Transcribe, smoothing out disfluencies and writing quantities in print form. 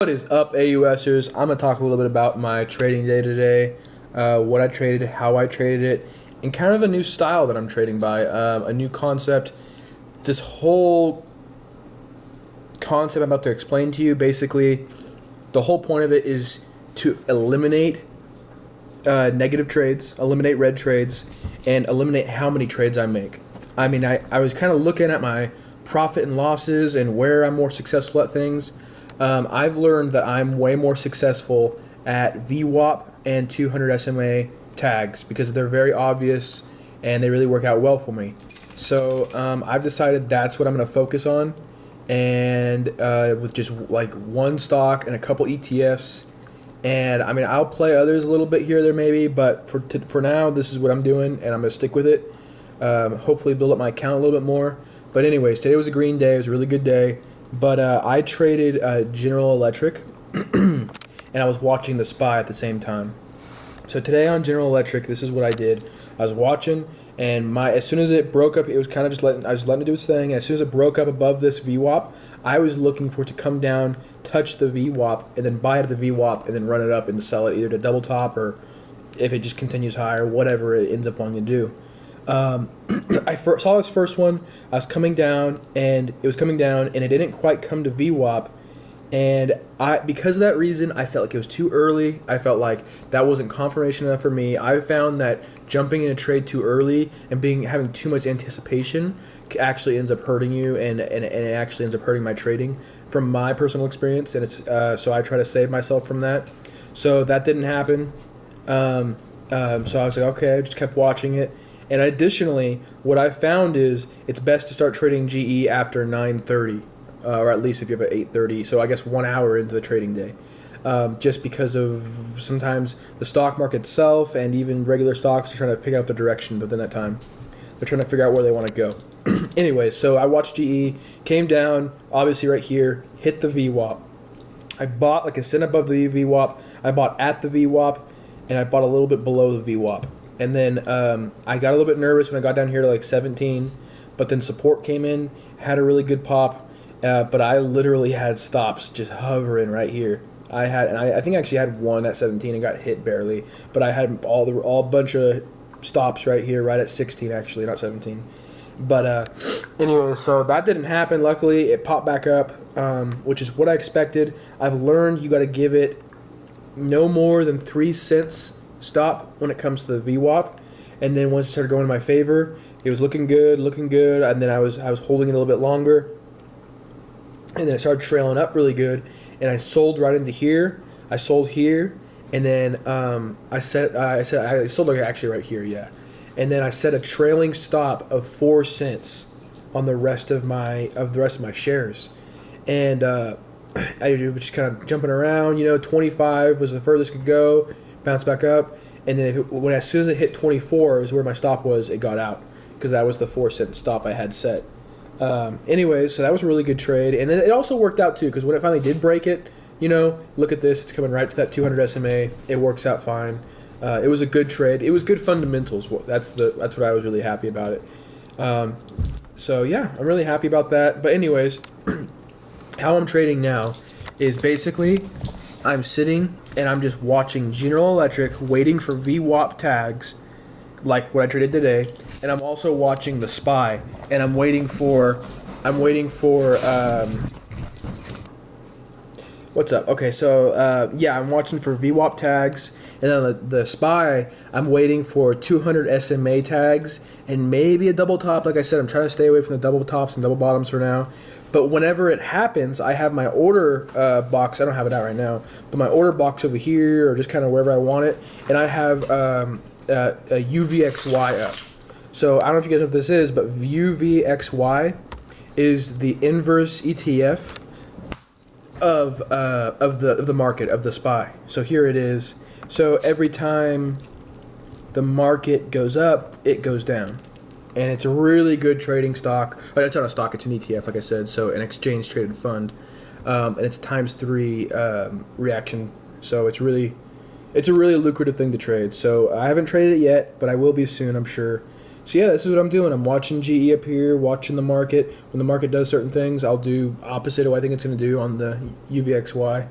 What is up, AUSers? I'm going to talk a little bit about my trading day today, what I traded, how I traded it, and kind of a new style that I'm trading by, a new concept. This whole concept I'm about to explain to you, basically, the whole point of it is to eliminate negative trades, eliminate red trades, and eliminate how many trades I make. I mean, I was kind of looking at my profit and losses and where I'm more successful at things. I've learned that I'm way more successful at VWAP and 200 SMA tags because they're very obvious and they really work out well for me. So I've decided that's what I'm going to focus on, and with just like one stock and a couple ETFs. And I mean, I'll play others a little bit here or there maybe, but for now, this is what I'm doing, and I'm going to stick with it. Hopefully build up my account a little bit more. But anyways, today was a green day. It was a really good day. But I traded General Electric, and I was watching the SPY at the same time. So today on General Electric, this is what I did. I was watching, and as soon as it broke up, it was kind of I was letting it do its thing. And as soon as it broke up above this VWAP, I was looking for it to come down, touch the VWAP, and then buy it at the VWAP, and then run it up and sell it either to double top or if it just continues higher, whatever it ends up wanting to do. I saw this first one. I was coming down, and it was coming down, and it didn't quite come to VWAP. And because of that reason, I felt like it was too early. I felt like that wasn't confirmation enough for me. I found that jumping in a trade too early and having too much anticipation actually ends up hurting you, and it actually ends up hurting my trading from my personal experience. And it's so I try to save myself from that. So that didn't happen. So I was like, okay. I just kept watching it. And additionally, what I found is it's best to start trading GE after 9:30, or at least if you have an 8:30. So I guess 1 hour into the trading day, just because of sometimes the stock market itself and even regular stocks are trying to pick out the direction within that time. They're trying to figure out where they want to go. Anyway, so I watched GE, came down, obviously right here, hit the VWAP. I bought like a cent above the VWAP. I bought at the VWAP, and I bought a little bit below the VWAP. And then I got a little bit nervous when I got down here to like 17, but then support came in, had a really good pop, but I literally had stops just hovering right here. I think I actually had one at 17 and got hit barely, but I had all bunch of stops right here, right at 16 actually, not 17. But anyway, so that didn't happen. Luckily, it popped back up, which is what I expected. I've learned you got to give it no more than 3 cents stop when it comes to the VWAP, and then once it started going in my favor, it was looking good, and then I was holding it a little bit longer, and then it started trailing up really good, and I sold right into here. I sold here, and then I sold like actually right here, yeah, and then I set a trailing stop of 4 cents on the rest of my shares, and I was just kind of jumping around. 25 was the furthest it could go. Bounce back up, and then as soon as it hit 24 is where my stop was. It got out because that was the 4 cent stop I had set. Anyways, so that was a really good trade, and then it also worked out too because when it finally did break it, look at this, it's coming right to that 200 SMA. It works out fine. It was a good trade. It was good fundamentals. That's what I was really happy about it. So yeah, I'm really happy about that. But anyways, how I'm trading now is basically I'm sitting and I'm just watching General Electric, waiting for VWAP tags, like what I traded today, and I'm also watching the SPY, and I'm waiting for what's up? Okay, so yeah, I'm watching for VWAP tags, and then the SPY, I'm waiting for 200 SMA tags and maybe a double top. Like I said, I'm trying to stay away from the double tops and double bottoms for now. But whenever it happens, I have my order box. I don't have it out right now, but my order box over here or just kind of wherever I want it. And I have a UVXY up. So I don't know if you guys know what this is, but UVXY is the inverse ETF of the market, of the SPY. So here it is. So every time the market goes up, it goes down. And it's a really good trading stock. It's not a stock, it's an ETF, like I said, so an exchange-traded fund. And it's ×3 reaction, so it's a really lucrative thing to trade. So I haven't traded it yet, but I will be soon, I'm sure. So yeah, this is what I'm doing. I'm watching GE up here, watching the market. When the market does certain things, I'll do opposite of what I think it's going to do on the UVXY.